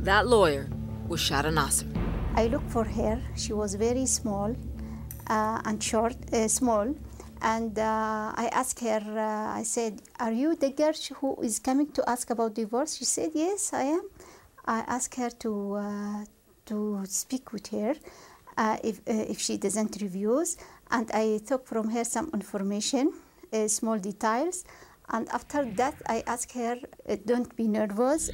That lawyer was Shara Nasser. I looked for her. She was very small and short, small. And I asked her, I said, "Are you the girl who is coming to ask about divorce?" She said, "Yes, I am." I asked her to speak with her if she doesn't refuse. And I took from her some information, small details. And after that, I asked her, "Don't be nervous."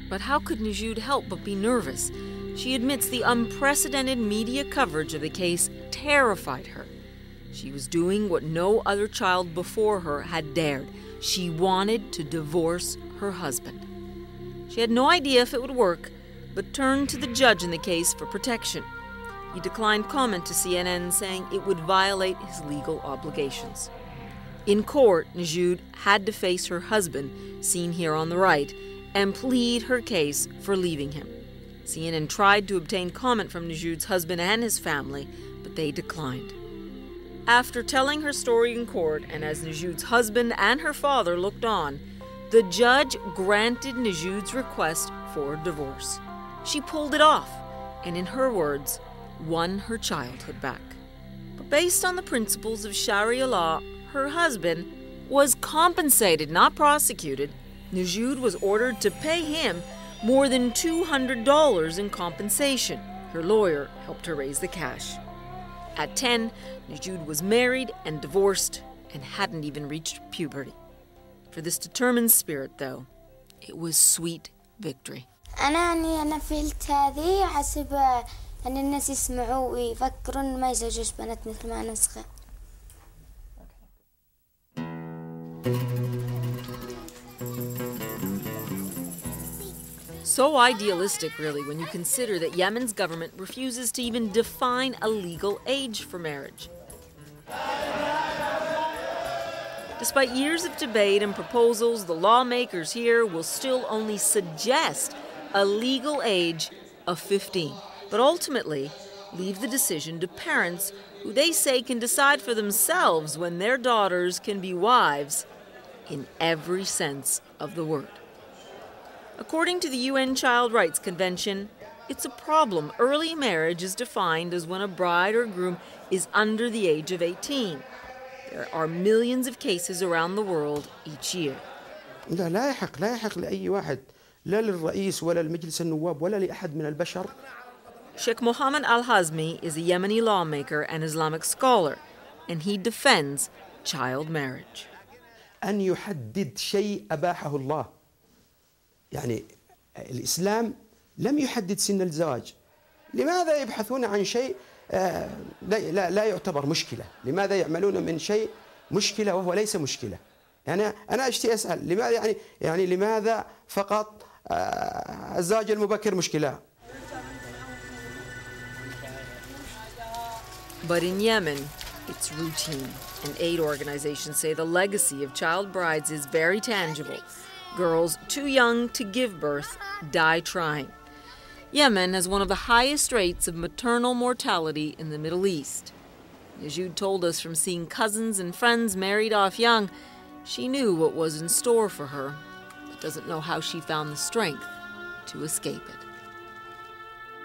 But how could Najud help but be nervous? She admits the unprecedented media coverage of the case terrified her. She was doing what no other child before her had dared. She wanted to divorce her husband. She had no idea if it would work, but turned to the judge in the case for protection. He declined comment to CNN, saying it would violate his legal obligations. In court, Najud had to face her husband, seen here on the right, and plead her case for leaving him. CNN tried to obtain comment from Najud's husband and his family, but they declined. After telling her story in court, and as Najud's husband and her father looked on, the judge granted Najud's request for divorce. She pulled it off, and in her words, won her childhood back. But based on the principles of Sharia law, her husband was compensated, not prosecuted. Najud was ordered to pay him more than $200 in compensation. Her lawyer helped her raise the cash. At 10, Najud was married and divorced and hadn't even reached puberty. For this determined spirit, though, it was sweet victory. أنا فهمت هذه حسب أن الناس يسمعوا ويفكرون ما يزوجوش بنات مثل ما أنا صغير. So idealistic, really, when you consider that Yemen's government refuses to even define a legal age for marriage. Despite years of debate and proposals, the lawmakers here will still only suggest a legal age of 15, but ultimately leave the decision to parents who they say can decide for themselves when their daughters can be wives in every sense of the word. According to the UN Child Rights Convention, it's a problem. Early marriage is defined as when a bride or groom is under the age of 18. There are millions of cases around the world each year. لا يحق لأي واحد لا للرئيس ولا لمجلس النواب ولا لأحد من البشر. Sheikh Mohammed Al-Hazmi is a Yemeni lawmaker and Islamic scholar, and he defends child marriage. أن يحدد شيء أباحه الله. يعني الإسلام لم يحدد سن الزواج. لماذا يبحثون عن شيء لا يعتبر مشكلة؟ لماذا يعملون من شيء مشكلة وهو ليس مشكلة؟ يعني أنا أشتي أسأل لماذا يعني لماذا فقط الزواج المبكر مشكلة؟ But in Yemen, it's routine, and aid organizations say the legacy of child brides is very tangible. Girls too young to give birth die trying. Yemen has one of the highest rates of maternal mortality in the Middle East. Najud told us from seeing cousins and friends married off young, she knew what was in store for her, but doesn't know how she found the strength to escape it.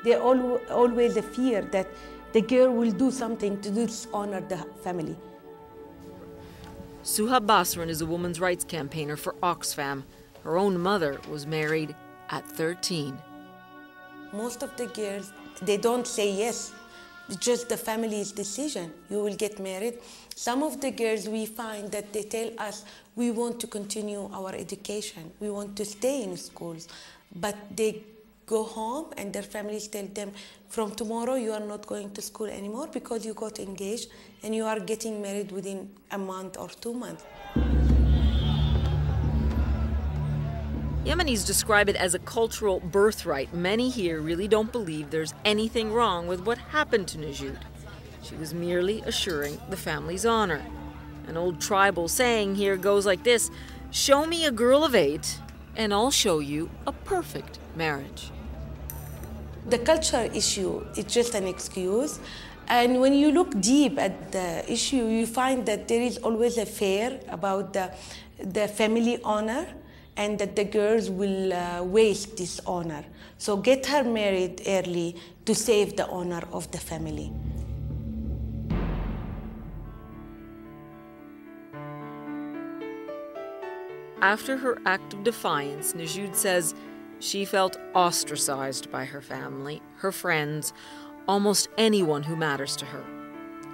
They always fear that the girl will do something to dishonor the family. Suha Basran is a women's rights campaigner for Oxfam. Her own mother was married at 13. Most of the girls, they don't say yes. It's just the family's decision. You will get married. Some of the girls, we find that they tell us, we want to continue our education. We want to stay in schools. But they go home and their families tell them, from tomorrow you are not going to school anymore because you got engaged and you are getting married within a month or 2 months. Yemenis describe it as a cultural birthright. Many here really don't believe there's anything wrong with what happened to Najud. She was merely assuring the family's honor. An old tribal saying here goes like this: show me a girl of 8 and I'll show you a perfect marriage. The culture issue is just an excuse. And when you look deep at the issue, you find that there is always a fear about the family honor. and that the girls will waste this honor. So get her married early to save the honor of the family. After her act of defiance, Najud says she felt ostracized by her family, her friends, almost anyone who matters to her.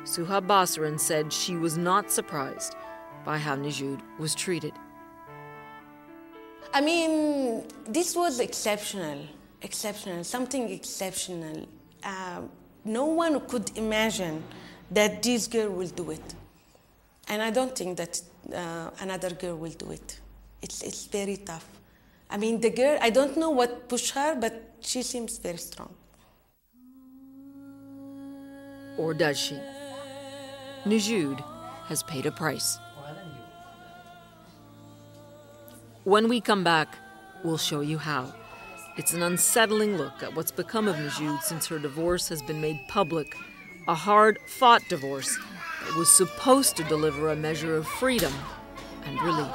Suha Basran said she was not surprised by how Najud was treated. I mean, this was exceptional, something exceptional. No one could imagine that this girl will do it. And I don't think that another girl will do it. It's very tough. I mean, the girl, I don't know what pushed her, but she seems very strong. Or does she? Najud has paid a price. When we come back, we'll show you how. It's an unsettling look at what's become of Najud since her divorce has been made public. A hard-fought divorce that was supposed to deliver a measure of freedom and relief.